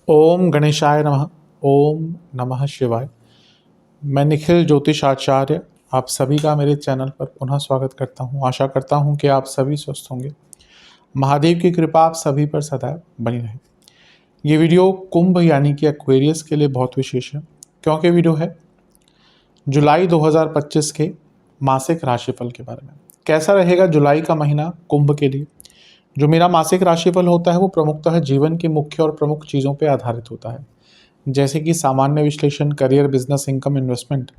ओम गणेशाय नमः। ओम नमः शिवाय। मैं निखिल ज्योतिष आचार्य आप सभी का मेरे चैनल पर पुनः स्वागत करता हूं। आशा करता हूं कि आप सभी स्वस्थ होंगे। महादेव की कृपा आप सभी पर सदैव बनी रहे। ये वीडियो कुंभ यानी कि एक्वेरियस के लिए बहुत विशेष है, क्योंकि वीडियो है जुलाई 2025 के मासिक राशिफल के बारे में। कैसा रहेगा जुलाई का महीना कुंभ के लिए। जो मेरा मासिक राशिफल होता है वो प्रमुखतः जीवन की मुख्य और प्रमुख चीज़ों पर आधारित होता है, जैसे कि सामान्य विश्लेषण, career, business, income, investment,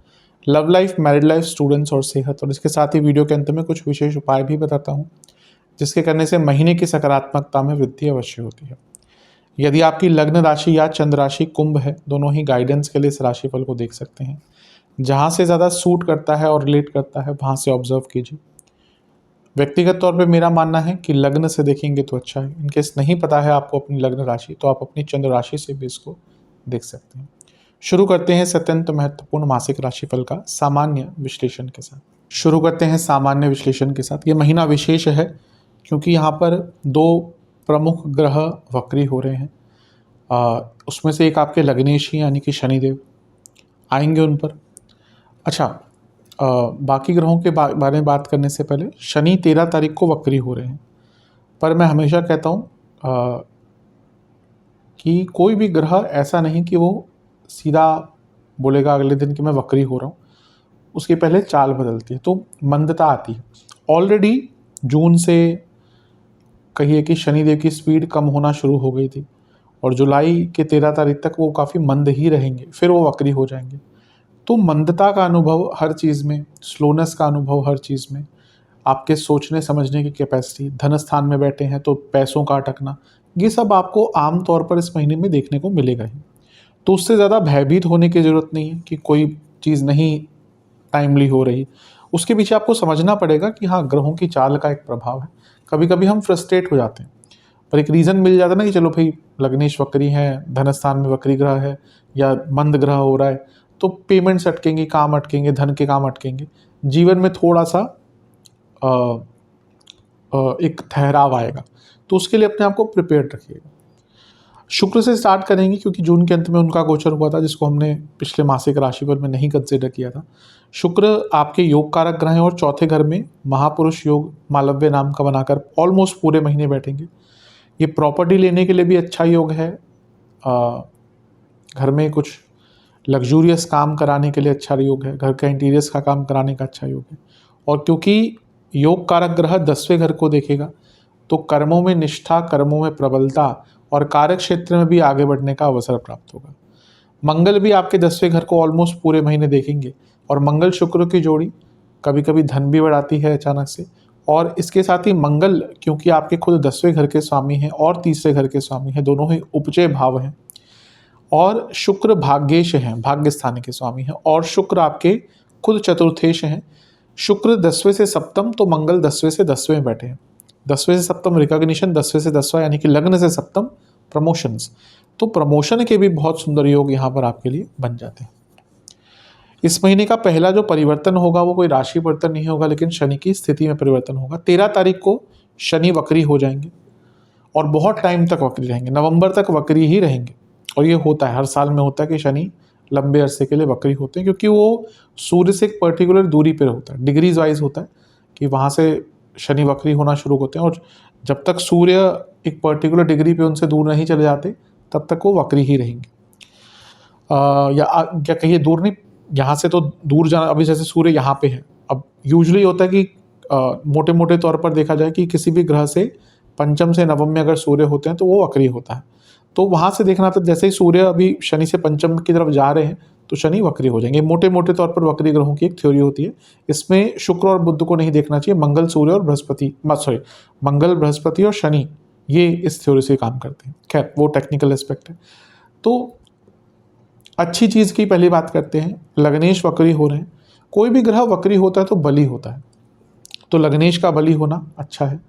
love life, married life, students और सेहत। और इसके साथ ही वीडियो के अंत में कुछ विशेष उपाय भी बताता हूँ, जिसके करने से महीने की सकारात्मकता में वृद्धि अवश्य होती है। यदि आपकी लग्न राशि या चंद्र राशि कुंभ है, दोनों ही गाइडेंस के लिए इस राशिफल को देख सकते हैं। जहाँ से ज़्यादा सूट करता है और रिलेट करता है वहाँ से ऑब्जर्व कीजिए। व्यक्तिगत तौर पे मेरा मानना है कि लग्न से देखेंगे तो अच्छा है। इनकेस नहीं पता है आपको अपनी लग्न राशि, तो आप अपनी चंद्र राशि से भी इसको देख सकते हैं। शुरू करते हैं अत्यंत महत्वपूर्ण मासिक राशिफल का सामान्य विश्लेषण के साथ। शुरू करते हैं सामान्य विश्लेषण के साथ। ये महीना विशेष है क्योंकि यहाँ पर दो प्रमुख ग्रह वक्री हो रहे हैं। उसमें से एक आपके लग्नेश ही यानी कि शनिदेव आएंगे उन पर। अच्छा, बाकी ग्रहों के बारे में बात करने से पहले शनि 13 तारीख को वक्री हो रहे हैं। पर मैं हमेशा कहता हूँ कि कोई भी ग्रह ऐसा नहीं कि वो सीधा बोलेगा अगले दिन कि मैं वक्री हो रहा हूँ। उसके पहले चाल बदलती है तो मंदता आती है। ऑलरेडी जून से कहिए कि शनिदेव की स्पीड कम होना शुरू हो गई थी और जुलाई के 13 तारीख तक वो काफ़ी मंद ही रहेंगे, फिर वो वक्री हो जाएंगे। तो मंदता का अनुभव हर चीज़ में, स्लोनेस का अनुभव हर चीज़ में, आपके सोचने समझने की कैपेसिटी, धन स्थान में बैठे हैं तो पैसों का अटकना, ये सब आपको आम तौर पर इस महीने में देखने को मिलेगा ही। तो उससे ज़्यादा भयभीत होने की ज़रूरत नहीं है कि कोई चीज़ नहीं टाइमली हो रही। उसके पीछे आपको समझना पड़ेगा कि हाँ, ग्रहों की चाल का एक प्रभाव है। कभी कभी हम फ्रस्ट्रेट हो जाते हैं, पर एक रीज़न मिल जाता है ना कि चलो भाई लग्नेश वक्री है, धन स्थान में वक्री ग्रह है या मंद ग्रह हो रहा है, तो पेमेंट्स अटकेंगे, काम अटकेंगे, धन के काम अटकेंगे, जीवन में थोड़ा सा एक ठहराव आएगा। तो उसके लिए अपने आप को प्रिपेयर्ड रखिएगा। शुक्र से स्टार्ट करेंगे क्योंकि जून के अंत में उनका गोचर हुआ था, जिसको हमने पिछले मासिक राशिफल में नहीं कंसिडर किया था। शुक्र आपके योग कारक ग्रह हैं और चौथे घर में महापुरुष योग मालव्य नाम का बनाकर ऑलमोस्ट पूरे महीने बैठेंगे। ये प्रॉपर्टी लेने के लिए भी अच्छा योग है, घर में कुछ लग्जूरियस काम कराने के लिए अच्छा योग है, घर का इंटीरियर्स का काम कराने का अच्छा योग है। और क्योंकि योग कारक ग्रह 10वें घर को देखेगा तो कर्मों में निष्ठा, कर्मों में प्रबलता और कार्य क्षेत्र में भी आगे बढ़ने का अवसर प्राप्त होगा। मंगल भी आपके 10वें घर को ऑलमोस्ट पूरे महीने देखेंगे और मंगल शुक्र की जोड़ी कभी कभी धन भी बढ़ाती है अचानक से। और इसके साथ ही मंगल क्योंकि आपके खुद 10वें घर के स्वामी हैं और तीसरे घर के स्वामी हैं, दोनों ही उपजय भाव हैं, और शुक्र भाग्येश हैं, भाग्य स्थान के स्वामी हैं, और शुक्र आपके खुद चतुर्थेश हैं। शुक्र 10वें से सप्तम, तो मंगल 10वें से 10वें बैठे हैं। 10वें से सप्तम रिकॉग्निशन, 10वें से 10वां यानी कि लग्न से सप्तम प्रमोशंस। तो प्रमोशन के भी बहुत सुंदर योग यहाँ पर आपके लिए बन जाते हैं। इस महीने का पहला जो परिवर्तन होगा वो कोई राशि परिवर्तन नहीं होगा, लेकिन शनि की स्थिति में परिवर्तन होगा। 13 तारीख को शनि वक्री हो जाएंगे और बहुत टाइम तक वक्री रहेंगे, नवंबर तक वक्री ही रहेंगे। और ये होता है, हर साल में होता है कि शनि लंबे अरसे के लिए वक्री होते हैं, क्योंकि वो सूर्य से एक पर्टिकुलर दूरी पर होता है, डिग्रीज वाइज होता है कि वहाँ से शनि वक्री होना शुरू होते हैं। और जब तक सूर्य एक पर्टिकुलर डिग्री पे उनसे दूर नहीं चले जाते तब तक वो वक्री ही रहेंगे। या कहिए दूर नहीं, यहाँ से तो दूर जाना, अभी जैसे सूर्य यहाँ पे है, अब यूजुअली होता है कि मोटे मोटे तौर पर देखा जाए कि किसी भी ग्रह से पंचम से नवम में अगर सूर्य होते हैं तो वो वक्री होता है। तो वहाँ से देखना था, जैसे ही सूर्य अभी शनि से पंचम की तरफ जा रहे हैं तो शनि वक्री हो जाएंगे। मोटे मोटे तौर पर वक्री ग्रहों की एक थ्योरी होती है। इसमें शुक्र और बुध को नहीं देखना चाहिए, मंगल सूर्य और बृहस्पति, मंगल बृहस्पति और शनि, ये इस थ्योरी से काम करते हैं। खैर वो टेक्निकल एस्पेक्ट है। तो अच्छी चीज़ की पहली बात करते हैं, लग्नेश वक्री हो रहे हैं। कोई भी ग्रह वक्री होता है तो बली होता है, तो लग्नेश का बली होना अच्छा है।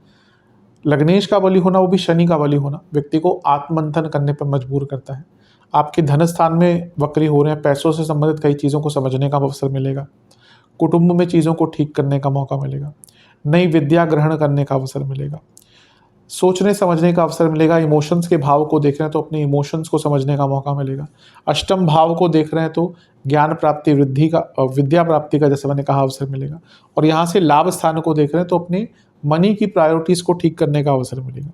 लग्नेश का बली होना, वो भी शनि का बली होना, व्यक्ति को आत्ममंथन करने पर मजबूर करता है। आपके धन स्थान में वक्री हो रहे हैं, पैसों से संबंधित कई चीज़ों को समझने का अवसर मिलेगा, कुटुंब में चीज़ों को ठीक करने का मौका मिलेगा, नई विद्या ग्रहण करने का अवसर मिलेगा। सोचने समझने का अवसर मिलेगा। इमोशंस के भाव को देख रहे हैं तो अपने इमोशंस को समझने का मौका मिलेगा। अष्टम भाव को देख रहे हैं तो ज्ञान प्राप्ति, वृद्धि का, विद्या प्राप्ति का, जैसे मैंने कहा, अवसर मिलेगा। और यहाँ से लाभ स्थान को देख रहे हैं तो अपने मनी की प्रायोरिटीज को ठीक करने का अवसर मिलेगा।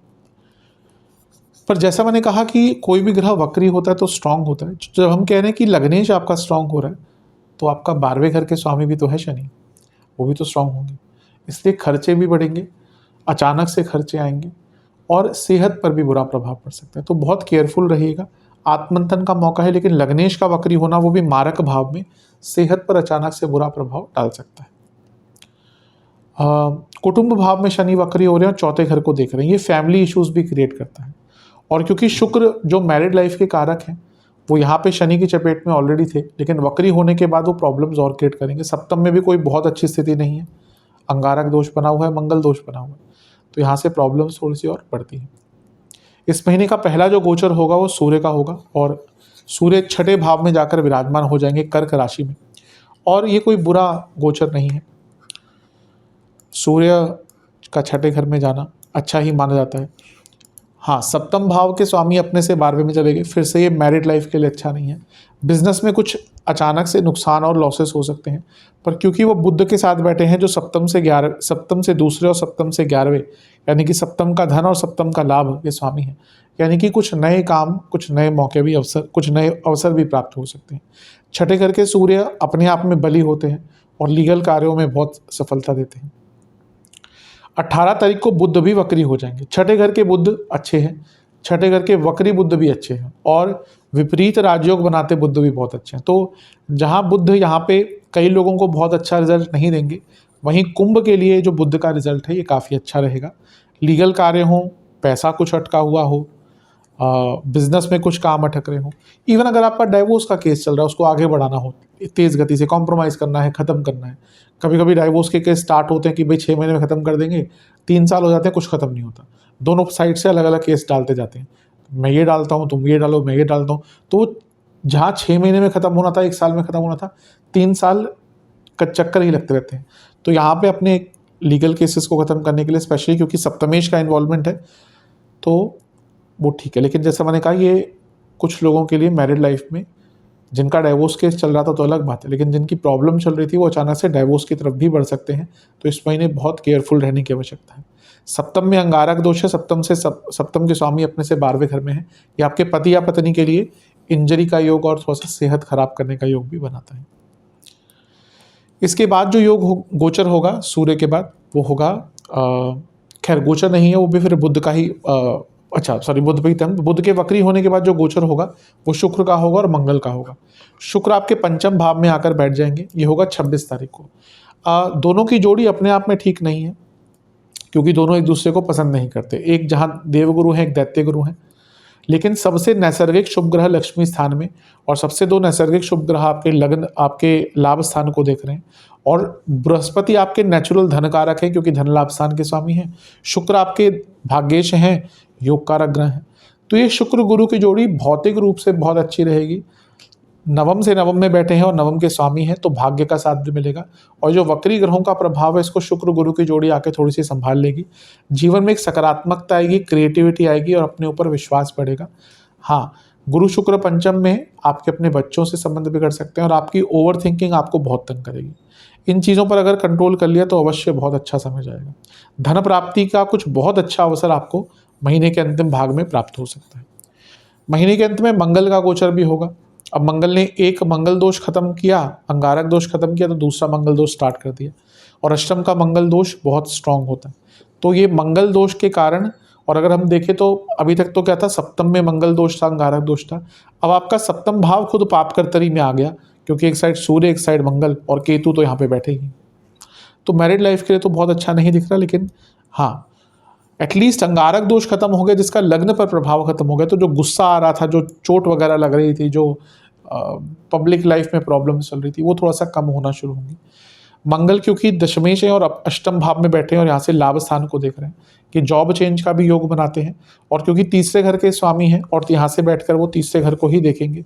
पर जैसा मैंने कहा कि कोई भी ग्रह वक्री होता है तो स्ट्रांग होता है। जब हम कह रहे हैं कि लग्नेश आपका स्ट्रांग हो रहा है तो आपका 12वें घर के स्वामी भी तो है शनि, वो भी तो स्ट्रांग होंगे। इसलिए खर्चे भी बढ़ेंगे, अचानक से खर्चे आएंगे और सेहत पर भी बुरा प्रभाव पड़ सकता है। तो बहुत केयरफुल रहिएगा। आत्मंथन का मौका है, लेकिन लग्नेश का वक्री होना, वो भी मारक भाव में, सेहत पर अचानक से बुरा प्रभाव डाल सकता है। कुटुंब भाव में शनि वक्री हो रहे हैं और चौथे घर को देख रहे हैं, ये फैमिली इश्यूज भी क्रिएट करता है। और क्योंकि शुक्र जो मैरिड लाइफ के कारक हैं वो यहाँ पे शनि की चपेट में ऑलरेडी थे, लेकिन वक्री होने के बाद वो प्रॉब्लम्स और क्रिएट करेंगे। सप्तम में भी कोई बहुत अच्छी स्थिति नहीं है, अंगारक दोष बना हुआ है, मंगल दोष बना हुआ है, तो यहाँ से प्रॉब्लम्स थोड़ी सी और बढ़ती हैं। इस महीने का पहला जो गोचर होगा वो सूर्य का होगा और सूर्य छठे भाव में जाकर विराजमान हो जाएंगे कर्क राशि में। और ये कोई बुरा गोचर नहीं है, सूर्य का छठे घर में जाना अच्छा ही माना जाता है। हाँ, सप्तम भाव के स्वामी अपने से 12वें में चले गए, फिर से ये मैरिड लाइफ के लिए अच्छा नहीं है। बिजनेस में कुछ अचानक से नुकसान और लॉसेस हो सकते हैं, पर क्योंकि वो बुध के साथ बैठे हैं जो सप्तम से दूसरे और सप्तम से 11वें, यानी कि सप्तम का धन और सप्तम का लाभ के स्वामी हैं, यानी कि कुछ नए काम, कुछ नए मौके भी, कुछ नए अवसर भी प्राप्त हो सकते हैं। छठे घर के सूर्य अपने आप में बली होते हैं और लीगल कार्यों में बहुत सफलता देते हैं। 18 तारीख को बुध भी वक्री हो जाएंगे। छठे घर के बुध अच्छे हैं, छठे घर के वक्री बुध भी अच्छे हैं और विपरीत राजयोग बनाते बुध भी बहुत अच्छे हैं। तो जहाँ बुध यहाँ पे कई लोगों को बहुत अच्छा रिजल्ट नहीं देंगे, वहीं कुंभ के लिए जो बुध का रिजल्ट है ये काफ़ी अच्छा रहेगा। लीगल कार्य हो, पैसा कुछ अटका हुआ हो, बिजनेस में कुछ काम अटक रहे हो, इवन अगर आपका डाइवोर्स का केस चल रहा है उसको आगे बढ़ाना हो, तेज़ गति से कॉम्प्रोमाइज़ करना है, ख़त्म करना है। कभी कभी डाइवोर्स के केस स्टार्ट होते हैं कि भाई 6 महीने में ख़त्म कर देंगे, 3 साल हो जाते हैं, कुछ ख़त्म नहीं होता। दोनों साइड से अलग अलग केस डालते जाते हैं, मैं ये डालता हूँ, तुम ये डालो, मैं ये डालता हूँ। तो जहाँ 6 महीने में ख़त्म होना था, 1 साल में ख़त्म होना था, 3 साल का चक्कर ही लगते रहते हैं। तो यहाँ पे अपने लीगल केसेस को ख़त्म करने के लिए, स्पेशली क्योंकि सप्तमेश का इन्वॉल्वमेंट है, तो वो ठीक है। लेकिन जैसा मैंने कहा, ये कुछ लोगों के लिए मैरिड लाइफ में जिनका डाइवोर्स केस चल रहा था तो अलग बात है, लेकिन जिनकी प्रॉब्लम चल रही थी वो अचानक से डाइवोर्स की तरफ भी बढ़ सकते हैं। तो इस महीने बहुत केयरफुल रहने की आवश्यकता है। सप्तम में अंगारक दोष है, सप्तम के स्वामी अपने से 12वें घर में है। ये आपके पति या पत्नी के लिए इंजरी का योग और थोड़ा सा सेहत खराब करने का योग भी बनाता है। इसके बाद जो योग गोचर होगा सूर्य के बाद, वो होगा, खैर गोचर नहीं है, वो भी फिर बुध का ही, बुध पे ही, बुध के वक्री होने के बाद जो गोचर होगा वो शुक्र का होगा और मंगल का होगा। शुक्र आपके पंचम भाव में आकर बैठ जाएंगे, ये होगा 26 तारीख को। दोनों की जोड़ी अपने आप में ठीक नहीं है, क्योंकि दोनों एक दूसरे को पसंद नहीं करते। एक जहाँ देवगुरु है, एक दैत्य गुरु है, लेकिन सबसे नैसर्गिक शुभ ग्रह लक्ष्मी स्थान में और सबसे 2 नैसर्गिक शुभ ग्रह आपके लग्न, आपके लाभ स्थान को देख रहे हैं। और बृहस्पति आपके नेचुरल धन कारक है, क्योंकि धन लाभ स्थान के स्वामी हैं। शुक्र आपके भाग्येश हैं, योग कारक ग्रह हैं। तो ये शुक्र गुरु की जोड़ी भौतिक रूप से बहुत अच्छी रहेगी। नवम से नवम में बैठे हैं और नवम के स्वामी हैं, तो भाग्य का साथ भी मिलेगा। और जो वक्री ग्रहों का प्रभाव है, इसको शुक्र गुरु की जोड़ी आके थोड़ी सी संभाल लेगी। जीवन में एक सकारात्मकता आएगी, क्रिएटिविटी आएगी और अपने ऊपर विश्वास बढ़ेगा। हाँ, गुरु शुक्र पंचम में आपके अपने बच्चों से संबंध बिगड़ सकते हैं और आपकी ओवर थिंकिंग आपको बहुत तंग करेगी। इन चीज़ों पर अगर कंट्रोल कर लिया तो अवश्य बहुत अच्छा समय जाएगा। धन प्राप्ति का कुछ बहुत अच्छा अवसर आपको महीने के अंतिम भाग में प्राप्त हो सकता है। महीने के अंत में मंगल का गोचर भी होगा। अब मंगल ने एक मंगल दोष खत्म किया, अंगारक दोष खत्म किया, तो दूसरा मंगल दोष स्टार्ट कर दिया। और अष्टम का मंगल दोष बहुत स्ट्रांग होता है। तो ये मंगल दोष के कारण, और अगर हम देखें तो अभी तक तो क्या था, सप्तम में मंगल दोष था, अंगारक दोष था। अब आपका सप्तम भाव खुद पाप कर्तरी में आ गया, क्योंकि एक साइड सूर्य, एक साइड मंगल, और केतु तो यहाँ पे बैठे ही। तो मैरिड लाइफ के लिए तो बहुत अच्छा नहीं दिख रहा, लेकिन हाँ, एटलीस्ट अंगारक दोष खत्म हो गया, जिसका लग्न पर प्रभाव खत्म हो गया। तो जो गुस्सा आ रहा था, जो चोट वगैरह लग रही थी, जो पब्लिक लाइफ में प्रॉब्लम चल रही थी, वो थोड़ा सा कम होना शुरू होंगी। मंगल क्योंकि दशमेश है और अष्टम भाव में बैठे हैं और यहाँ से लाभ स्थान को देख रहे हैं कि जॉब चेंज का भी योग बनाते हैं। और क्योंकि तीसरे घर के स्वामी हैं और यहाँ से बैठकर वो तीसरे घर को ही देखेंगे,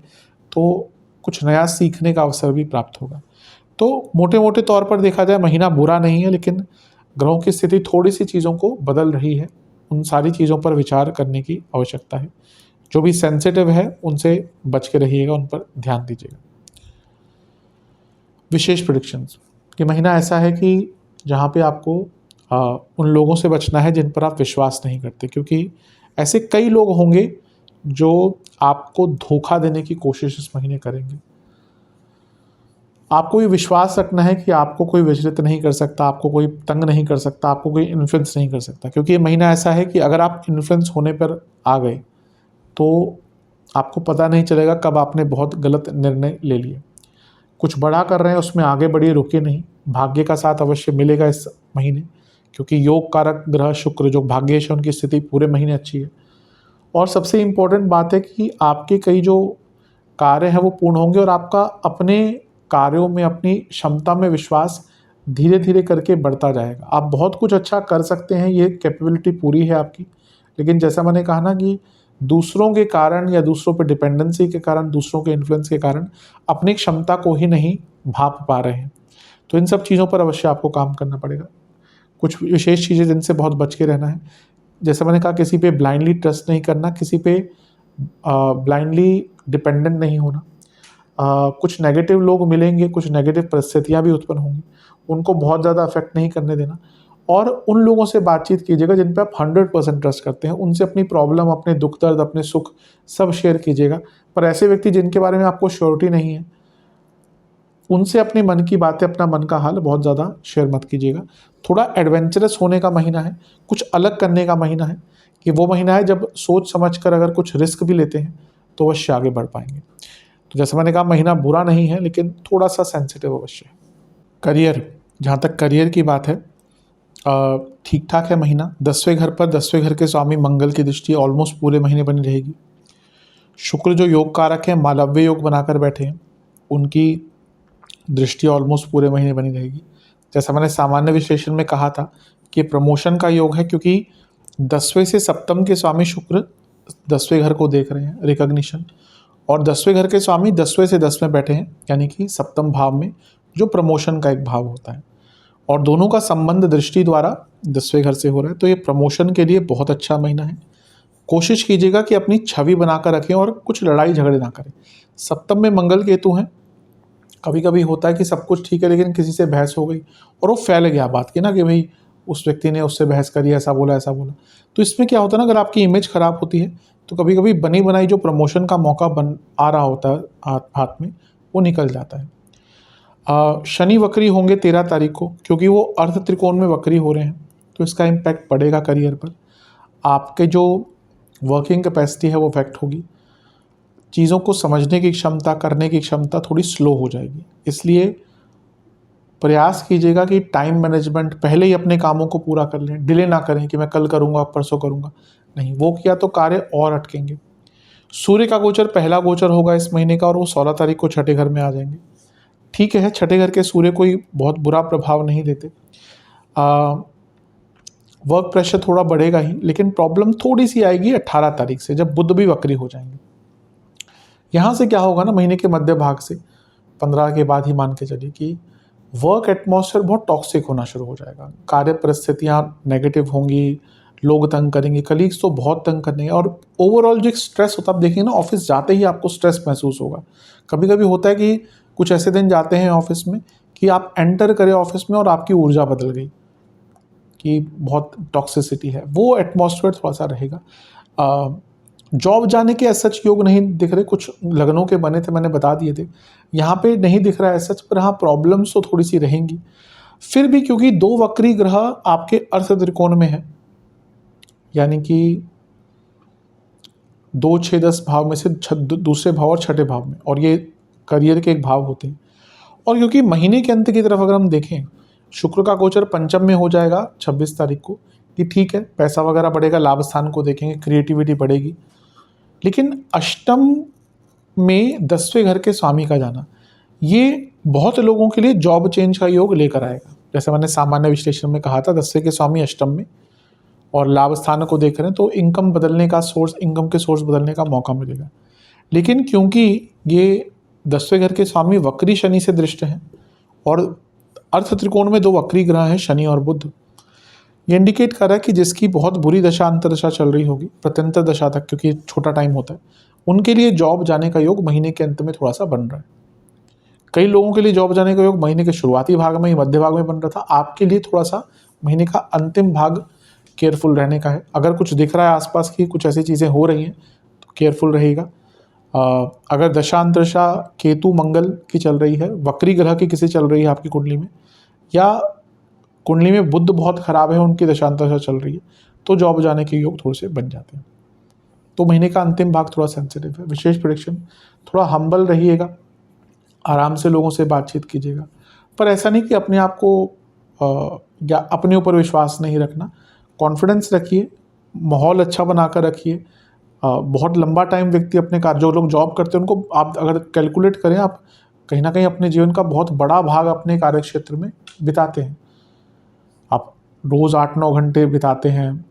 तो कुछ नया सीखने का अवसर भी प्राप्त होगा। तो मोटे मोटे तौर पर देखा जाए महीना बुरा नहीं है, लेकिन ग्रहों की स्थिति थोड़ी सी चीज़ों को बदल रही है। उन सारी चीज़ों पर विचार करने की आवश्यकता है। जो भी सेंसिटिव है उनसे बच के रहिएगा, उन पर ध्यान दीजिएगा। विशेष प्रेडिक्शंस, ये महीना ऐसा है कि जहाँ पे आपको उन लोगों से बचना है जिन पर आप विश्वास नहीं करते, क्योंकि ऐसे कई लोग होंगे जो आपको धोखा देने की कोशिश इस महीने करेंगे। आपको ये विश्वास रखना है कि आपको कोई विचलित नहीं कर सकता, आपको कोई तंग नहीं कर सकता, आपको कोई इन्फ्लुएंस नहीं कर सकता, क्योंकि ये महीना ऐसा है कि अगर आप इन्फ्लुएंस होने पर आ गए तो आपको पता नहीं चलेगा कब आपने बहुत गलत निर्णय ले लिए। कुछ बड़ा कर रहे हैं उसमें आगे बढ़िए, रुके नहीं। भाग्य का साथ अवश्य मिलेगा इस महीने, क्योंकि योग कारक ग्रह शुक्र जो भाग्येश है उनकी स्थिति पूरे महीने अच्छी है। और सबसे इम्पोर्टेंट बात है कि आपके कई जो कार्य हैं वो पूर्ण होंगे और आपका अपने कार्यों में, अपनी क्षमता में विश्वास धीरे धीरे करके बढ़ता जाएगा। आप बहुत कुछ अच्छा कर सकते हैं, ये कैपेबिलिटी पूरी है आपकी, लेकिन जैसा मैंने कहा ना कि दूसरों के कारण या दूसरों पर डिपेंडेंसी के कारण, दूसरों के इन्फ्लुएंस के कारण अपनी क्षमता को ही नहीं भाप पा रहे हैं। तो इन सब चीज़ों पर अवश्य आपको काम करना पड़ेगा। कुछ विशेष चीज़ें जिनसे बहुत बच के रहना है, जैसे मैंने कहा किसी पे ब्लाइंडली ट्रस्ट नहीं करना, किसी पे ब्लाइंडली डिपेंडेंट नहीं होना। कुछ नेगेटिव लोग मिलेंगे, कुछ नेगेटिव परिस्थितियाँ भी उत्पन्न होंगी, उनको बहुत ज़्यादा अफेक्ट नहीं करने देना। और उन लोगों से बातचीत कीजिएगा जिन पे आप 100% ट्रस्ट करते हैं, उनसे अपनी प्रॉब्लम, अपने दुख दर्द, अपने सुख सब शेयर कीजिएगा। पर ऐसे व्यक्ति जिनके बारे में आपको श्योरिटी नहीं है, उनसे अपने मन की बातें, अपना मन का हाल बहुत ज़्यादा शेयर मत कीजिएगा। थोड़ा एडवेंचरस होने का महीना है, कुछ अलग करने का महीना है, कि वो महीना है जब सोच समझ कर अगर कुछ रिस्क भी लेते हैं तो अवश्य आगे बढ़ पाएंगे। तो जैसे मैंने कहा महीना बुरा नहीं है, लेकिन थोड़ा सा सेंसिटिव अवश्य है। करियर, जहाँ तक करियर की बात है ठीक ठाक है महीना। 10वें घर पर 10वें घर के स्वामी मंगल की दृष्टि ऑलमोस्ट पूरे महीने बनी रहेगी। शुक्र जो योग कारक है, मालव्य योग बनाकर बैठे हैं, उनकी दृष्टि ऑलमोस्ट पूरे महीने बनी रहेगी। जैसा मैंने सामान्य विश्लेषण में कहा था कि प्रमोशन का योग है, क्योंकि 10वें से सप्तम के स्वामी शुक्र 10वें घर को देख रहे हैं, रिकॉग्निशन। और 10वें घर के स्वामी 10वें से 10 में बैठे हैं, यानी कि सप्तम भाव में, जो प्रमोशन का एक भाव होता है। और दोनों का संबंध दृष्टि द्वारा 10वें घर से हो रहा है, तो ये प्रमोशन के लिए बहुत अच्छा महीना है। कोशिश कीजिएगा कि अपनी छवि बनाकर रखें और कुछ लड़ाई झगड़े ना करें। सप्तम में मंगल केतु हैं, कभी कभी होता है कि सब कुछ ठीक है लेकिन किसी से बहस हो गई और वो फैल गया बात की ना, कि भाई उस व्यक्ति ने उससे बहस करी, ऐसा बोला ऐसा बोला। तो इसमें क्या होता है ना, अगर आपकी इमेज खराब होती है तो कभी कभी बनी बनाई जो प्रमोशन का मौका बन आ रहा होता है हाथ में, वो निकल जाता है। शनि वक्री होंगे 13 तारीख को, क्योंकि वो अर्थ त्रिकोण में वक्री हो रहे हैं, तो इसका इम्पैक्ट पड़ेगा करियर पर। आपके जो वर्किंग कैपेसिटी है वो अफेक्ट होगी। चीज़ों को समझने की क्षमता, करने की क्षमता थोड़ी स्लो हो जाएगी। इसलिए प्रयास कीजिएगा कि टाइम मैनेजमेंट पहले ही अपने कामों को पूरा कर लें, डिले ना करें कि मैं कल करूँगा, परसों करूँगा, नहीं, वो किया तो कार्य और अटकेंगे। सूर्य का गोचर पहला गोचर होगा इस महीने का, और वो 16 तारीख को छठे घर में आ जाएंगे। ठीक है, छठे घर के सूर्य कोई बहुत बुरा प्रभाव नहीं देते। वर्क प्रेशर थोड़ा बढ़ेगा ही, लेकिन प्रॉब्लम थोड़ी सी आएगी 18 तारीख से, जब बुध भी वक्री हो जाएंगे। यहाँ से क्या होगा ना, महीने के मध्य भाग से 15 के बाद ही मान के चलिए कि वर्क एटमॉस्फेयर बहुत टॉक्सिक होना शुरू हो जाएगा। कार्य परिस्थितियाँ नेगेटिव होंगी, लोग तंग करेंगे, कलीग्स तो बहुत तंग करेंगे, और ओवरऑल जो एक स्ट्रेस होता है, आप देखिए ना, ऑफिस जाते ही आपको स्ट्रेस महसूस होगा। कभी कभी होता है कि कुछ ऐसे दिन जाते हैं ऑफिस में कि आप एंटर करें ऑफिस में और आपकी ऊर्जा बदल गई, कि बहुत टॉक्सिसिटी है, वो एटमॉस्फेयर थोड़ा सा रहेगा। जॉब जाने के सच योग नहीं दिख रहे, कुछ लगनों के बने थे, मैंने बता दिए थे, यहाँ पे नहीं दिख रहा है सच, पर हाँ प्रॉब्लम्स तो थोड़ी सी रहेंगी। फिर भी क्योंकि 2 वक्री ग्रह आपके अर्थ त्रिकोण में है, यानी कि 2, 6, 10 भाव में से दूसरे भाव और छठे भाव में, और ये करियर के एक भाव होते हैं। और क्योंकि महीने के अंत की तरफ अगर हम देखें, शुक्र का गोचर पंचम में हो जाएगा 26 तारीख को, कि ठीक है पैसा वगैरह बढ़ेगा, लाभ स्थान को देखेंगे, क्रिएटिविटी बढ़ेगी। लेकिन अष्टम में 10वें घर के स्वामी का जाना, ये बहुत लोगों के लिए जॉब चेंज का योग लेकर आएगा। जैसे मैंने सामान्य विश्लेषण में कहा था, 10वें के स्वामी अष्टम में और लाभ स्थान को देख रहे हैं, तो इनकम बदलने का सोर्स, इनकम के सोर्स बदलने का मौका मिलेगा। लेकिन क्योंकि ये 10वें घर के स्वामी वक्री शनि से दृष्ट हैं और अर्थ त्रिकोण में 2 वक्री ग्रह हैं, शनि और बुध, ये इंडिकेट कर रहा है कि जिसकी बहुत बुरी दशा अंतर्दशा चल रही होगी, प्रत्यंतर दशा तक, क्योंकि छोटा टाइम होता है, उनके लिए जॉब जाने का योग महीने के अंत में थोड़ा सा बन रहा है। कई लोगों के लिए जॉब जाने का योग महीने के शुरुआती भाग में ही, मध्य भाग में बन रहा था। आपके लिए थोड़ा सा महीने का अंतिम भाग केयरफुल रहने का है। अगर कुछ दिख रहा है आसपास की कुछ ऐसी चीज़ें हो रही हैं तो केयरफुल रहेगा। अगर दशांतरशा केतु मंगल की चल रही है, वक्री ग्रह की किसी चल रही है आपकी कुंडली में, या कुंडली में बुध बहुत खराब है, उनकी दशांतरशा चल रही है, तो जॉब जाने के योग थोड़े से बन जाते हैं। तो महीने का अंतिम भाग थोड़ा सेंसिटिव है। विशेष प्रेडिक्शन, थोड़ा हम्बल रहिएगा, आराम से लोगों से बातचीत कीजिएगा, पर ऐसा नहीं कि अपने आप को या अपने ऊपर विश्वास नहीं रखना, कॉन्फिडेंस रखिए, माहौल अच्छा बनाकर रखिए। बहुत लंबा टाइम व्यक्ति अपने कार्य, जो लोग जॉब करते हैं उनको आप अगर कैलकुलेट करें, आप कहीं ना कहीं अपने जीवन का बहुत बड़ा भाग अपने कार्य क्षेत्र में बिताते हैं। आप रोज़ 8-9 घंटे बिताते हैं,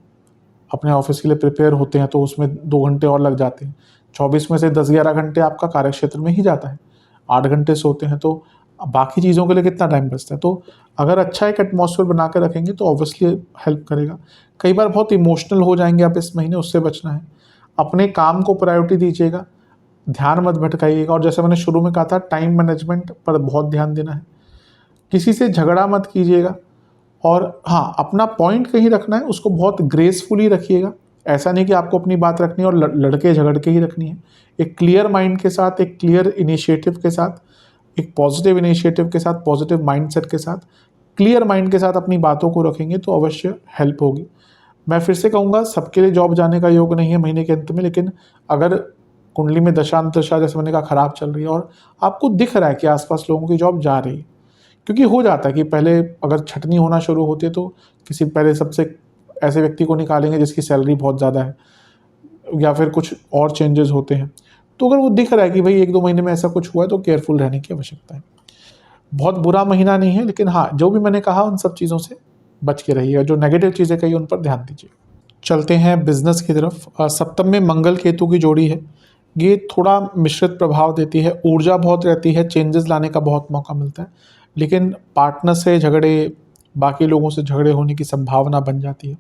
अपने ऑफिस के लिए प्रिपेयर होते हैं तो उसमें 2 घंटे और लग जाते हैं। 24 में से 10-11 घंटे आपका कार्य क्षेत्र में ही जाता है, 8 घंटे सोते हैं, तो बाकी चीज़ों के लिए कितना टाइम बचता है। तो अगर अच्छा एक एटमॉस्फेयर बना कर रखेंगे तो ऑब्वियसली हेल्प करेगा। कई बार बहुत इमोशनल हो जाएंगे आप इस महीने, उससे बचना है। अपने काम को प्रायोरिटी दीजिएगा, ध्यान मत भटकाइएगा, और जैसे मैंने शुरू में कहा था, टाइम मैनेजमेंट पर बहुत ध्यान देना है। किसी से झगड़ा मत कीजिएगा, और हाँ, अपना पॉइंट कहीं रखना है उसको बहुत ग्रेसफुली रखिएगा। ऐसा नहीं कि आपको अपनी बात रखनी है और लड़के झगड़ के ही रखनी है। एक क्लियर माइंड के साथ, एक क्लियर इनिशिएटिव के साथ, एक पॉजिटिव इनिशिएटिव के साथ, पॉजिटिव माइंडसेट के साथ, क्लियर माइंड के साथ अपनी बातों को रखेंगे तो अवश्य हेल्प होगी। मैं फिर से कहूँगा, सबके लिए जॉब जाने का योग नहीं है महीने के अंत में, लेकिन अगर कुंडली में दशांतरशा जैसे मैंने कहा खराब चल रही है और आपको दिख रहा है कि आसपास लोगों की जॉब जा रही है, क्योंकि हो जाता है कि पहले अगर छटनी होना शुरू होती है तो किसी पहले सबसे ऐसे व्यक्ति को निकालेंगे जिसकी सैलरी बहुत ज़्यादा है, या फिर कुछ और चेंजेस होते हैं। तो अगर वो दिख रहा है कि भाई 1-2 महीने में ऐसा कुछ हुआ है तो केयरफुल रहने की आवश्यकता है। बहुत बुरा महीना नहीं है, लेकिन हाँ, जो भी मैंने कहा उन सब चीज़ों से बच के रहिएगा। जो नेगेटिव चीज़ें कही उन पर ध्यान दीजिए। चलते हैं बिजनेस की तरफ। सप्तम में मंगल केतु की जोड़ी है, ये थोड़ा मिश्रित प्रभाव देती है। ऊर्जा बहुत रहती है, चेंजेस लाने का बहुत मौका मिलता है, लेकिन पार्टनर से झगड़े, बाकी लोगों से झगड़े होने की संभावना बन जाती है।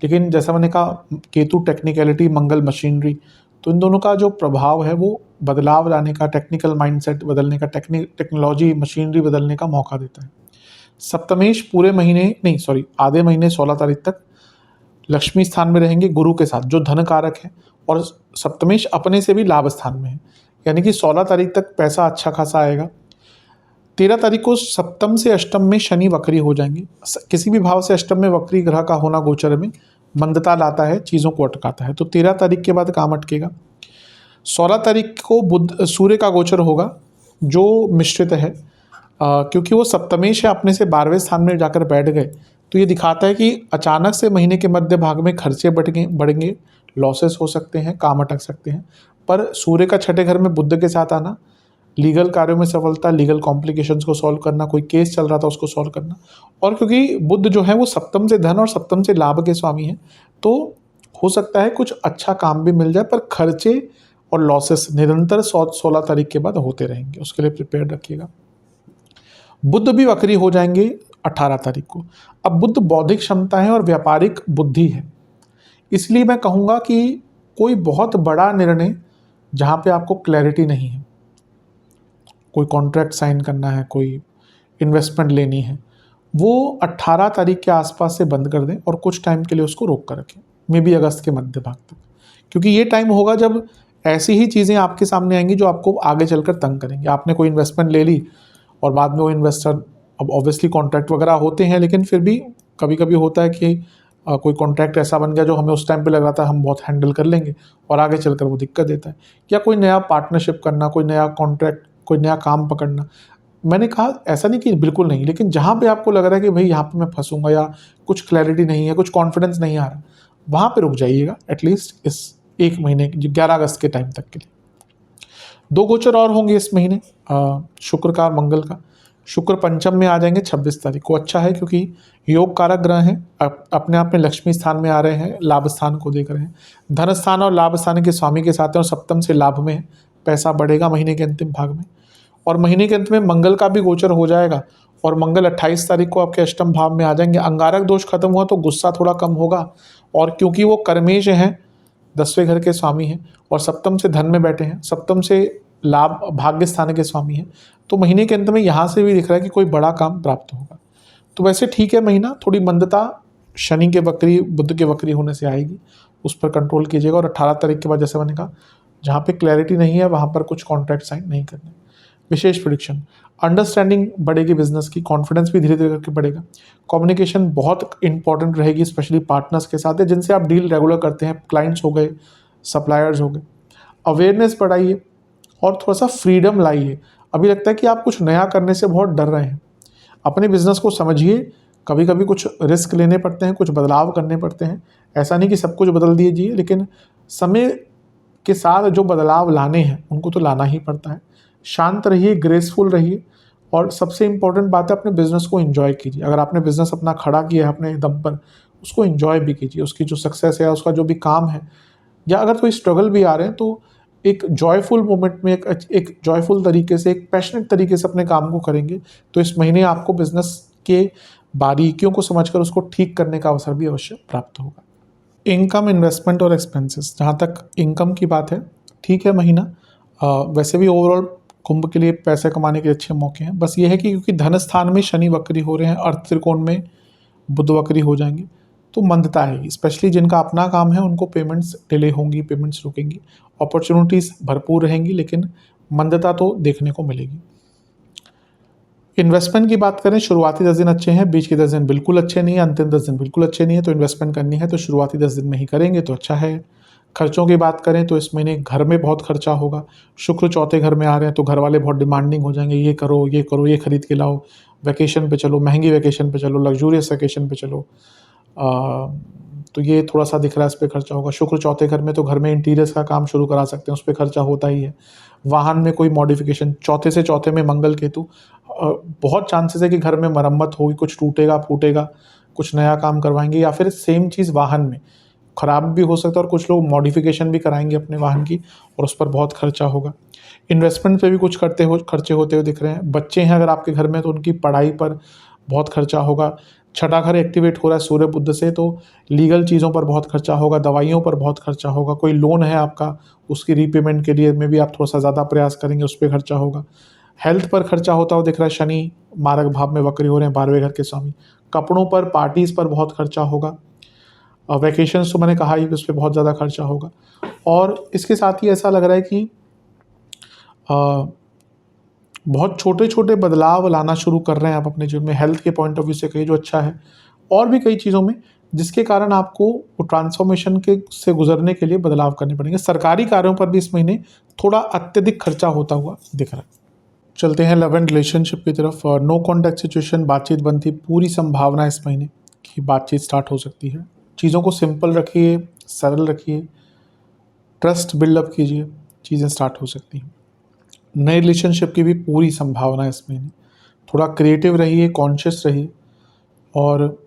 लेकिन जैसा मैंने कहा, केतु टेक्निकलिटी, मंगल मशीनरी, तो इन दोनों का जो प्रभाव है वो बदलाव लाने का, टेक्निकल माइंडसेट बदलने का, टेक्नोलॉजी मशीनरी बदलने का मौका देता है। सप्तमेश पूरे महीने नहीं, सॉरी, आधे महीने 16 तारीख तक लक्ष्मी स्थान में रहेंगे गुरु के साथ, जो धन कारक है, और सप्तमेश अपने से भी लाभ स्थान में है, यानी कि 16 तारीख तक पैसा अच्छा खासा आएगा। 13 तारीख को सप्तम से अष्टम में शनि वक्री हो जाएंगे। किसी भी भाव से अष्टम में वक्री ग्रह का होना गोचर में मंदता लाता है, चीज़ों को अटकाता है, तो 13 तारीख के बाद काम अटकेगा। 16 तारीख को बुध सूर्य का गोचर होगा, जो मिश्रित है, क्योंकि वो सप्तमेश है, अपने से 12वें स्थान में जाकर बैठ गए, तो ये दिखाता है कि अचानक से महीने के मध्य भाग में खर्चे बढ़ेंगे, लॉसेस हो सकते हैं, काम अटक सकते हैं। पर सूर्य का छठे घर में बुध के साथ आना, लीगल कार्यों में सफलता, लीगल कॉम्प्लिकेशंस को सॉल्व करना, कोई केस चल रहा था उसको सॉल्व करना, और क्योंकि बुध जो है वो सप्तम से धन और सप्तम से लाभ के स्वामी हैं, तो हो सकता है कुछ अच्छा काम भी मिल जाए, पर खर्चे और लॉसेस निरंतर 16 तारीख के बाद होते रहेंगे, उसके लिए प्रिपेयर रखिएगा। बुध भी वक्री हो जाएंगे 18 तारीख को। अब बुध बौद्धिक क्षमता है और व्यापारिक बुद्धि है, इसलिए मैं कहूँगा कि कोई बहुत बड़ा निर्णय जहाँ पे आपको क्लैरिटी नहीं है, कोई कॉन्ट्रैक्ट साइन करना है, कोई इन्वेस्टमेंट लेनी है, वो 18 तारीख के आसपास से बंद कर दें और कुछ टाइम के लिए उसको रोक कर रखें, मे बी अगस्त के मध्य भाग तक, क्योंकि ये टाइम होगा जब ऐसी ही चीज़ें आपके सामने आएंगी जो आपको आगे चलकर तंग करेंगे। आपने कोई इन्वेस्टमेंट ले ली और बाद में वो इन्वेस्टर, अब ऑब्वियसली कॉन्ट्रैक्ट वगैरह होते हैं, लेकिन फिर भी कभी कभी होता है कि कोई कॉन्ट्रैक्ट ऐसा बन गया जो हमें उस टाइम पे लगा था हम बहुत हैंडल कर लेंगे और आगे चलकर वो दिक्कत देता है। या कोई नया पार्टनरशिप करना, कोई नया कॉन्ट्रैक्ट, कोई नया काम पकड़ना। मैंने कहा ऐसा नहीं कि बिल्कुल नहीं, लेकिन जहाँ पे आपको लग रहा है कि भाई यहाँ पे मैं फंसूंगा या कुछ क्लैरिटी नहीं है, कुछ कॉन्फिडेंस नहीं आ रहा, वहाँ पे रुक जाइएगा एटलीस्ट इस 1 महीने, 11 अगस्त के टाइम तक के लिए। 2 गोचर और होंगे इस महीने, शुक्र का और मंगल का। शुक्र पंचम में आ जाएंगे 26 तारीख को। अच्छा है क्योंकि योग कारक ग्रह हैं, अपने आप में लक्ष्मी स्थान में आ रहे हैं, लाभ स्थान को देख रहे हैं, धन स्थान और लाभ स्थान के स्वामी के साथ हैं और सप्तम से लाभ में है, पैसा बढ़ेगा महीने के अंतिम भाग में। और महीने के अंत में मंगल का भी गोचर हो जाएगा और मंगल 28 तारीख को आपके अष्टम भाव में आ जाएंगे। अंगारक दोष खत्म हुआ तो गुस्सा थोड़ा कम होगा, और क्योंकि वो कर्मेश हैं, 10वें घर के स्वामी हैं और सप्तम से धन में बैठे हैं, सप्तम से लाभ भाग्य स्थान के स्वामी हैं, तो महीने के अंत में यहाँ से भी दिख रहा है कि कोई बड़ा काम प्राप्त होगा। तो वैसे ठीक है महीना, थोड़ी मंदता शनि के वक्री बुध के वक्री होने से आएगी, उस पर कंट्रोल कीजिएगा। और 18 तारीख के बाद जैसे मैंने कहा, जहाँ पे क्लैरिटी नहीं है वहाँ पर कुछ कॉन्ट्रैक्ट साइन नहीं करने। विशेष प्रेडिक्शन, अंडरस्टैंडिंग बढ़ेगी बिजनेस की, कॉन्फिडेंस भी धीरे धीरे करके बढ़ेगा। कम्युनिकेशन बहुत इंपॉर्टेंट रहेगी, स्पेशली पार्टनर्स के साथ, जिनसे आप डील रेगुलर करते हैं, क्लाइंट्स हो गए, सप्लायर्स हो गए। अवेयरनेस बढ़ाइए और थोड़ा सा फ्रीडम लाइए। अभी लगता है कि आप कुछ नया करने से बहुत डर रहे हैं, अपने बिजनेस को समझिए। कभी कभी कुछ रिस्क लेने पड़ते हैं, कुछ बदलाव करने पड़ते हैं, ऐसा नहीं कि सब कुछ बदल दीजिए, लेकिन समय के साथ जो बदलाव लाने हैं उनको तो लाना ही पड़ता है। शांत रहिए, ग्रेसफुल रहिए, और सबसे इम्पोर्टेंट बात है अपने बिजनेस को एंजॉय कीजिए। अगर आपने बिजनेस अपना खड़ा किया है अपने दम पर, उसको एंजॉय भी कीजिए। उसकी जो सक्सेस है, उसका जो भी काम है, या अगर कोई स्ट्रगल भी आ रहे हैं, तो एक जॉयफुल मोमेंट में, एक जॉयफुल तरीके से, एक पैशनेट तरीके से अपने काम को करेंगे, तो इस महीने आपको बिजनेस के बारीकियों को समझकर उसको ठीक करने का अवसर भी अवश्य प्राप्त होगा। इनकम, इन्वेस्टमेंट और एक्सपेंसेस, जहाँ तक इनकम की बात है, ठीक है महीना। वैसे भी ओवरऑल कुंभ के लिए पैसे कमाने के अच्छे मौके हैं। बस ये है कि क्योंकि धन स्थान में शनि वक्री हो रहे हैं, अर्थ त्रिकोण में बुध वक्री हो जाएंगे, तो मंदता है। स्पेशली जिनका अपना काम है उनको पेमेंट्स डिले होंगी, पेमेंट्स रुकेंगी। अपॉर्चुनिटीज़ भरपूर रहेंगी, लेकिन मंदता तो देखने को मिलेगी। इन्वेस्टमेंट की बात करें, शुरुआती 10 दिन अच्छे हैं, बीच के 10 दिन बिल्कुल अच्छे नहीं है, अंतिम 10 दिन बिल्कुल अच्छे नहीं है। तो इन्वेस्टमेंट करनी है तो शुरुआती 10 दिन में ही करेंगे तो अच्छा है। खर्चों की बात करें तो इस महीने घर में बहुत खर्चा होगा। शुक्र चौथे घर में आ रहे हैं तो घर वाले बहुत डिमांडिंग हो जाएंगे, ये करो, ये करो, ये खरीद के लाओ, वैकेशन पे चलो, महंगी वैकेशन पे चलो, लग्जूरियस वैकेशन पे चलो। तो ये थोड़ा सा दिख रहा है, इस पर खर्चा होगा। शुक्र चौथे घर में, तो घर में इंटीरियर्स का काम शुरू करा सकते हैं, उस पर खर्चा होता ही है। वाहन में कोई मॉडिफिकेशन, चौथे से चौथे में मंगल केतु, बहुत चांसेस है कि घर में मरम्मत होगी, कुछ टूटेगा फूटेगा, कुछ नया काम करवाएंगे, या फिर सेम चीज़ वाहन में ख़राब भी हो सकता है, और कुछ लोग मॉडिफिकेशन भी कराएंगे अपने वाहन की, और उस पर बहुत खर्चा होगा। इन्वेस्टमेंट पे भी कुछ खर्चे होते हुए दिख रहे हैं। बच्चे हैं अगर आपके घर में, तो उनकी पढ़ाई पर बहुत खर्चा होगा। छठा घर एक्टिवेट हो रहा है सूर्य बुध से, तो लीगल चीज़ों पर बहुत खर्चा होगा, दवाइयों पर बहुत खर्चा होगा। कोई लोन है आपका, उसकी रीपेमेंट के लिए में भी आप थोड़ा सा ज़्यादा प्रयास करेंगे, उस पर खर्चा होगा। हेल्थ पर खर्चा होता हुआ दिख रहा है, शनि मारक भाव में वक्री हो रहे हैं, 12वें घर के स्वामी। कपड़ों पर, पार्टीज़ पर बहुत खर्चा होगा। वैकेशंस तो मैंने कहा ही कि उस पर बहुत ज़्यादा खर्चा होगा। और इसके साथ ही ऐसा लग रहा है कि बहुत छोटे छोटे बदलाव लाना शुरू कर रहे हैं आप अपने जीवन में, हेल्थ के पॉइंट ऑफ व्यू से कहिए, जो अच्छा है। और भी कई चीज़ों में, जिसके कारण आपको वो ट्रांसफॉर्मेशन के से गुजरने के लिए बदलाव करने पड़ेंगे। सरकारी कार्यों पर भी इस महीने थोड़ा अत्यधिक खर्चा होता हुआ दिख रहा है। चलते हैं लव एंड रिलेशनशिप की तरफ। नो कॉन्टैक्ट सिचुएशन, बातचीत बनती, पूरी संभावना इस महीने की बातचीत स्टार्ट हो सकती है। चीज़ों को सिंपल रखिए, सरल रखिए, ट्रस्ट बिल्डअप कीजिए, चीज़ें स्टार्ट हो सकती हैं। नए रिलेशनशिप की भी पूरी संभावना है इस महीने। थोड़ा क्रिएटिव रहिए, कॉन्शियस रहिए, और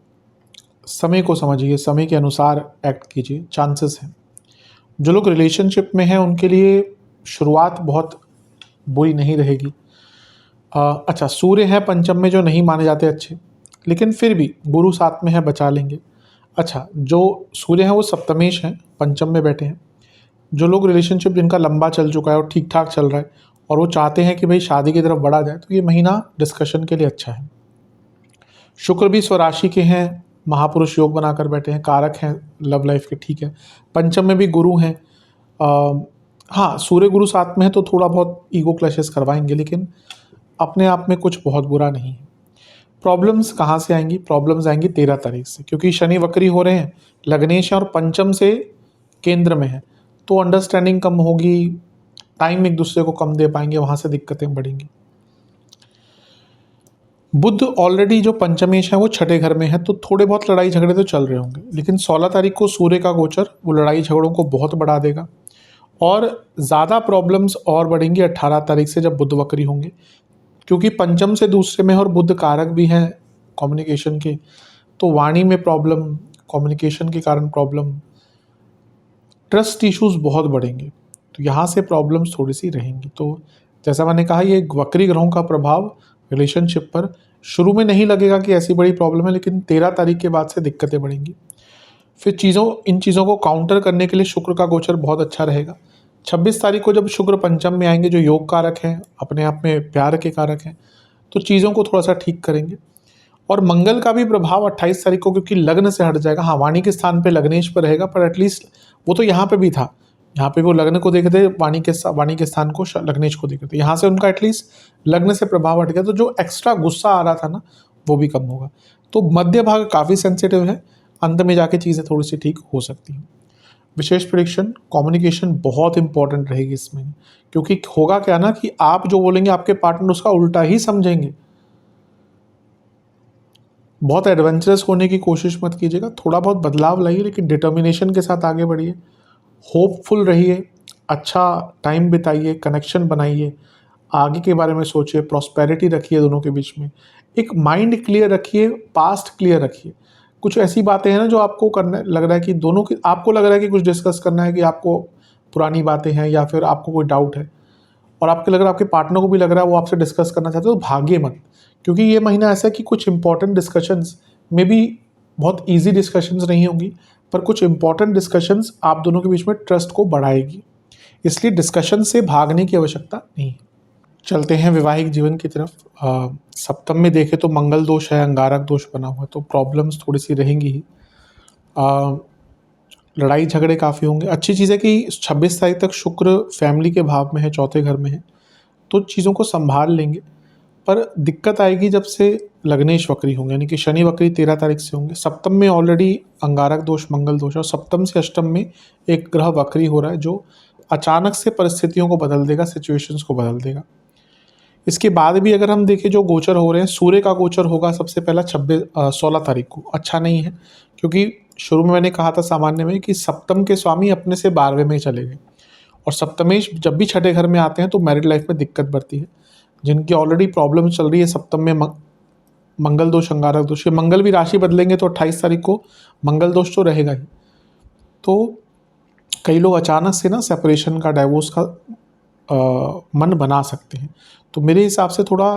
समय को समझिए, समय के अनुसार एक्ट कीजिए, चांसेस हैं। जो लोग रिलेशनशिप में हैं उनके लिए शुरुआत बहुत बुरी नहीं रहेगी। अच्छा, सूर्य है पंचम में, जो नहीं माने जाते अच्छे, लेकिन फिर भी गुरु साथ में है, बचा लेंगे। अच्छा, जो सूर्य हैं वो सप्तमेश हैं, पंचम में बैठे हैं। जो लोग रिलेशनशिप जिनका लंबा चल चुका है और ठीक ठाक चल रहा है, और वो चाहते हैं कि भाई शादी की तरफ बढ़ा जाए, तो ये महीना डिस्कशन के लिए अच्छा है। शुक्र भी स्वराशि के हैं, महापुरुष योग बनाकर बैठे हैं, कारक हैं लव लाइफ के, ठीक है। पंचम में भी गुरु हैं। हाँ, सूर्य गुरु साथ में है तो थोड़ा बहुत ईगो क्लैशेस करवाएंगे, लेकिन अपने आप में कुछ बहुत बुरा नहीं है। प्रॉब्लम्स कहाँ से आएंगी? प्रॉब्लम्स आएंगी 13 तारीख से, क्योंकि शनि वक्री हो रहे हैं, लग्नेश हैं और पंचम से केंद्र में है, तो अंडरस्टैंडिंग कम होगी, टाइम एक दूसरे को कम दे पाएंगे, वहाँ से दिक्कतें बढ़ेंगी। बुध ऑलरेडी जो पंचमेश है वो छठे घर में है, तो थोड़े बहुत लड़ाई झगड़े तो चल रहे होंगे, लेकिन 16 तारीख को सूर्य का गोचर वो लड़ाई झगड़ों को बहुत बढ़ा देगा, और ज़्यादा प्रॉब्लम्स और बढ़ेंगी 18 तारीख से, जब बुध वक्री होंगे। क्योंकि पंचम से दूसरे में, और बुध कारक भी हैं कम्युनिकेशन के, तो वाणी में प्रॉब्लम, कम्युनिकेशन के कारण प्रॉब्लम, ट्रस्ट इश्यूज बहुत बढ़ेंगे, तो यहाँ से प्रॉब्लम्स थोड़ी सी रहेंगी। तो जैसा मैंने कहा, ये वक्री ग्रहों का प्रभाव रिलेशनशिप पर। शुरू में नहीं लगेगा कि ऐसी बड़ी प्रॉब्लम है, लेकिन 13 तारीख के बाद से दिक्कतें बढ़ेंगी। फिर इन चीज़ों को काउंटर करने के लिए शुक्र का गोचर बहुत अच्छा रहेगा। 26 तारीख को जब शुक्र पंचम में आएंगे, जो योग कारक हैं, अपने आप में प्यार के कारक हैं, तो चीज़ों को थोड़ा सा ठीक करेंगे। और मंगल का भी प्रभाव 28 तारीख को, क्योंकि लग्न से हट जाएगा। हाँ, वाणी के स्थान पे लग्नेश पर रहेगा, पर एटलीस्ट वो तो यहाँ पे भी था, यहाँ पे वो लग्न को देखे थे, वाणी के स्थान को लग्नेश को देखे थे, यहाँ से उनका एटलीस्ट लग्न से प्रभाव हट गया, तो जो एक्स्ट्रा गुस्सा आ रहा था ना, वो भी कम होगा। तो मध्य भाग काफ़ी सेंसिटिव है, अंत में जाके चीज़ें थोड़ी सी ठीक हो सकती हैं। विशेष प्रेडिक्शन, कम्युनिकेशन बहुत इंपॉर्टेंट रहेगी इसमें, क्योंकि होगा क्या ना कि आप जो बोलेंगे आपके पार्टनर उसका उल्टा ही समझेंगे। बहुत एडवेंचरस होने की कोशिश मत कीजिएगा, थोड़ा बहुत बदलाव लाइए, लेकिन डिटर्मिनेशन के साथ आगे बढ़िए, होपफुल रहिए, अच्छा टाइम बिताइए, कनेक्शन बनाइए, आगे के बारे में सोचिए, प्रॉस्पेरिटी रखिए दोनों के बीच में, एक माइंड क्लियर रखिए, पास्ट क्लियर रखिए। कुछ ऐसी बातें हैं ना जो आपको करने लग रहा है कि दोनों की, आपको लग रहा है कि कुछ डिस्कस करना है, कि आपको पुरानी बातें हैं या फिर आपको कोई डाउट है, और आपके लग रहा है आपके पार्टनर को भी लग रहा है वो आपसे डिस्कस करना चाहते हो, तो भागिए मत। क्योंकि ये महीना ऐसा है कि कुछ इंपॉर्टेंट डिस्कशंस में भी बहुत इजी डिस्कशंस नहीं होंगी, पर कुछ इंपॉर्टेंट डिस्कशंस आप दोनों के बीच में ट्रस्ट को बढ़ाएगी, इसलिए डिस्कशन से भागने की आवश्यकता नहीं है। चलते हैं वैवाहिक जीवन की तरफ। सप्तम में देखें तो मंगल दोष है, अंगारक दोष बना हुआ है, तो प्रॉब्लम्स थोड़ी सी रहेंगी ही। लड़ाई झगड़े काफ़ी होंगे। अच्छी चीज़ है कि 26 तारीख तक शुक्र फैमिली के भाव में है, चौथे घर में है, तो चीज़ों को संभाल लेंगे। पर दिक्कत आएगी जब से लग्नेश वक्री होंगे, यानी कि शनि वक्री 13 तारीख से होंगे। सप्तम में ऑलरेडी अंगारक दोष मंगल दोष है, और सप्तम से अष्टम में एक ग्रह वक्री हो रहा है, जो अचानक से परिस्थितियों को बदल देगा, सिचुएशंस को बदल देगा। इसके बाद भी अगर हम देखें जो गोचर हो रहे हैं, सूर्य का गोचर होगा सबसे पहला 16 तारीख को। अच्छा नहीं है, क्योंकि शुरू में मैंने कहा था सामान्य में कि सप्तम के स्वामी अपने से 12वें में चले गए, और सप्तमेश जब भी छठे घर में आते हैं तो मैरिड लाइफ में दिक्कत बढ़ती है। जिनकी ऑलरेडी प्रॉब्लम चल रही है सप्तम में मंगल दोष, अंगारक दोष, मंगल भी राशि बदलेंगे तो 28 तारीख को मंगल दोष तो रहेगा ही। तो कई लोग अचानक से ना सेपरेशन का, डाइवोर्स का मन बना सकते हैं। तो मेरे हिसाब से थोड़ा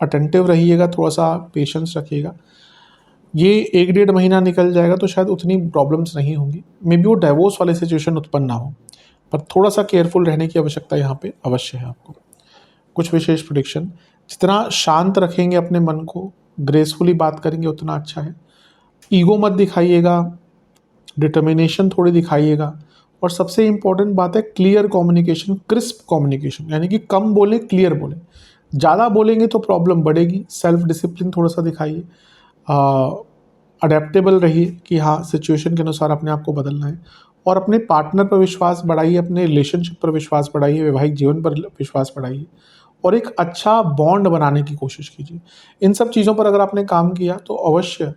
अटेंटिव रहिएगा, थोड़ा सा पेशेंस रखिएगा। ये 1-1.5 महीना निकल जाएगा तो शायद उतनी प्रॉब्लम्स नहीं होंगी, मे बी वो डाइवोर्स वाले सिचुएशन उत्पन्न ना हो, पर थोड़ा सा केयरफुल रहने की आवश्यकता यहाँ पे अवश्य है आपको। कुछ विशेष प्रेडिक्शन, जितना शांत रखेंगे अपने मन को, ग्रेसफुली बात करेंगे, उतना अच्छा है। ईगो मत दिखाइएगा, डिटर्मिनेशन थोड़ी दिखाइएगा, और सबसे इम्पोर्टेंट बात है क्लियर कम्युनिकेशन, क्रिस्प कम्युनिकेशन, यानी कि कम बोले, क्लियर बोले। ज़्यादा बोलेंगे तो प्रॉब्लम बढ़ेगी। सेल्फ डिसिप्लिन थोड़ा सा दिखाइए, अडेप्टेबल रहिए कि हाँ सिचुएशन के अनुसार अपने आप को बदलना है, और अपने पार्टनर पर विश्वास बढ़ाइए, अपने रिलेशनशिप पर विश्वास बढ़ाइए, वैवाहिक जीवन पर विश्वास बढ़ाइए, और एक अच्छा बॉन्ड बनाने की कोशिश कीजिए। इन सब चीज़ों पर अगर आपने काम किया तो अवश्य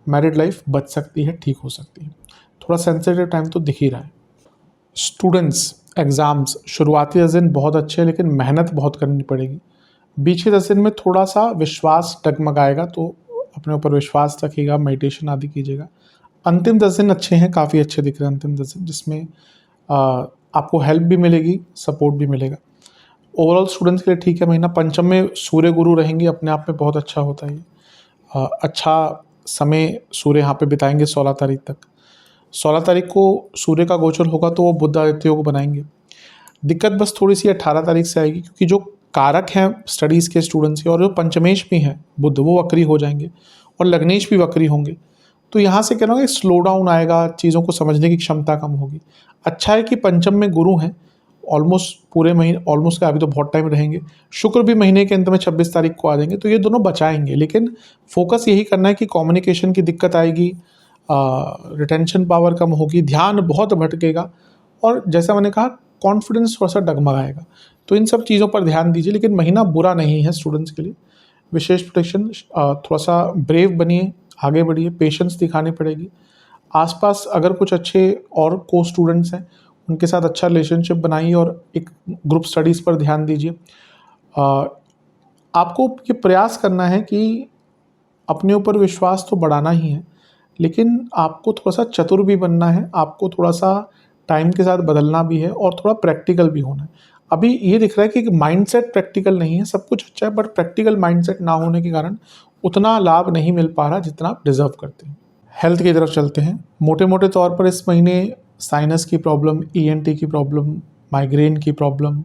मैरिड लाइफ बच सकती है, ठीक हो सकती है। थोड़ा सेंसिटिव टाइम तो दिख ही रहा है। स्टूडेंट्स, एग्ज़ाम्स शुरुआती 10 दिन बहुत अच्छे हैं, लेकिन मेहनत बहुत करनी पड़ेगी। बीच के 10 दिन में थोड़ा सा विश्वास डगमगाएगा, तो अपने ऊपर विश्वास रखिएगा, मेडिटेशन आदि कीजिएगा। अंतिम 10 दिन अच्छे हैं, काफ़ी अच्छे दिख रहे हैं अंतिम 10 दिन, जिसमें आपको हेल्प भी मिलेगी, सपोर्ट भी मिलेगा। ओवरऑल स्टूडेंट्स के लिए ठीक है महीना। पंचम में सूर्य गुरु रहेंगे, अपने आप में बहुत अच्छा होता है ये। अच्छा समय सूर्य यहाँ पे बिताएंगे 16 तारीख तक। 16 तारीख को सूर्य का गोचर होगा तो वो बुध आदित्य योग बनाएंगे। दिक्कत बस थोड़ी सी 18 तारीख से आएगी, क्योंकि जो कारक हैं स्टडीज़ के स्टूडेंट्स के, और जो पंचमेश भी हैं बुध, वो वक्री हो जाएंगे, और लग्नेश भी वक्री होंगे। तो यहाँ से क्या होगा, स्लो डाउन आएगा, चीज़ों को समझने की क्षमता कम होगी। अच्छा है कि पंचम में गुरु हैं, ऑलमोस्ट पूरे महीने, ऑलमोस्ट क्या, अभी तो बहुत टाइम रहेंगे। शुक्र भी महीने के अंत में 26 तारीख को आ जाएंगे, तो ये दोनों बचाएंगे, लेकिन फोकस यही करना है कि कम्युनिकेशन की दिक्कत आएगी, रिटेंशन पावर कम होगी, ध्यान बहुत भटकेगा, और जैसा मैंने कहा कॉन्फिडेंस थोड़ा सा डगमगाएगा। तो इन सब चीज़ों पर ध्यान दीजिए, लेकिन महीना बुरा नहीं है स्टूडेंट्स के लिए। विशेष प्रोटेक्शन, थोड़ा सा ब्रेव बनिए, आगे बढ़िए, पेशेंस दिखानी पड़ेगी। आसपास अगर कुछ अच्छे और को स्टूडेंट्स हैं उनके साथ अच्छा रिलेशनशिप बनाइए, और एक ग्रुप स्टडीज़ पर ध्यान दीजिए। आपको ये प्रयास करना है कि अपने ऊपर विश्वास तो बढ़ाना ही है, लेकिन आपको थोड़ा सा चतुर भी बनना है, आपको थोड़ा सा टाइम के साथ बदलना भी है, और थोड़ा प्रैक्टिकल भी होना है। अभी ये दिख रहा है कि माइंडसेट प्रैक्टिकल नहीं है, सब कुछ अच्छा है बट प्रैक्टिकल माइंडसेट ना होने के कारण उतना लाभ नहीं मिल पा रहा जितना आप डिजर्व करते हैं। हेल्थ की तरफ चलते हैं। मोटे मोटे तौर पर इस महीने साइनस की प्रॉब्लम, ईएनटी की प्रॉब्लम, माइग्रेन की प्रॉब्लम,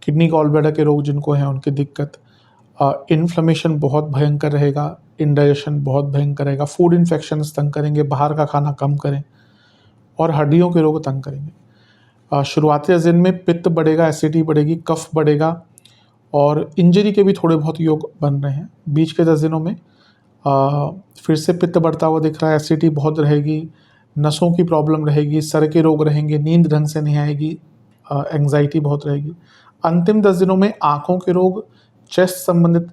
किडनी गॉल ब्लैडर के रोग जिनको हैं उनकी दिक्कत, इन्फ्लेमेशन बहुत भयंकर रहेगा, इंडाइजेशन बहुत भयंकर रहेगा, फूड इन्फेक्शन तंग करेंगे, बाहर का खाना कम करें, और हड्डियों के रोग तंग करेंगे। शुरुआती 10 दिन में पित्त बढ़ेगा, एसिडिटी बढ़ेगी, कफ बढ़ेगा और इंजरी के भी थोड़े बहुत योग बन रहे हैं। बीच के 10 दिनों में फिर से पित्त बढ़ता हुआ दिख रहा है, एसिडिटी बहुत रहेगी, नसों की प्रॉब्लम रहेगी, सर के रोग रहेंगे, नींद ढंग से नहीं आएगी, एंग्जाइटी बहुत रहेगी। अंतिम 10 दिनों में आँखों के रोग, चेस्ट संबंधित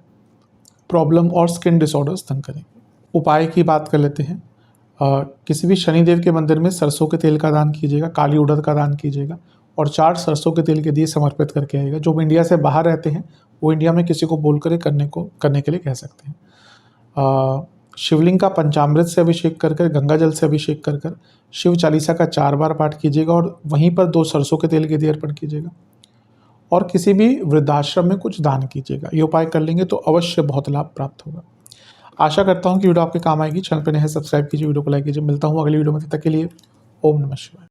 प्रॉब्लम और स्किन डिसऑर्डर्स तंग करेंगे। उपाय की बात कर लेते हैं। किसी भी शनिदेव के मंदिर में सरसों के तेल का दान कीजिएगा, काली उड़द का दान कीजिएगा और 4 सरसों के तेल के दिए समर्पित करके आइएगा। जो इंडिया से बाहर रहते हैं वो इंडिया में किसी को बोल कर करने के लिए कह सकते हैं। शिवलिंग का पंचामृत से अभिषेक कर कर, गंगा जल से अभिषेक कर कर शिव चालीसा का 4 बार पाठ कीजिएगा और वहीं पर 2 सरसों के तेल के दिए अर्पण कीजिएगा और किसी भी वृद्धाश्रम में कुछ दान कीजिएगा। ये उपाय कर लेंगे तो अवश्य बहुत लाभ प्राप्त होगा। आशा करता हूँ कि वीडियो आपके काम आएगी। चैनल पर नए हैं सब्सक्राइब कीजिए, वीडियो को लाइक कीजिए। मिलता हूँ अगली वीडियो में, तब तक के लिए ओम नमः शिवाय।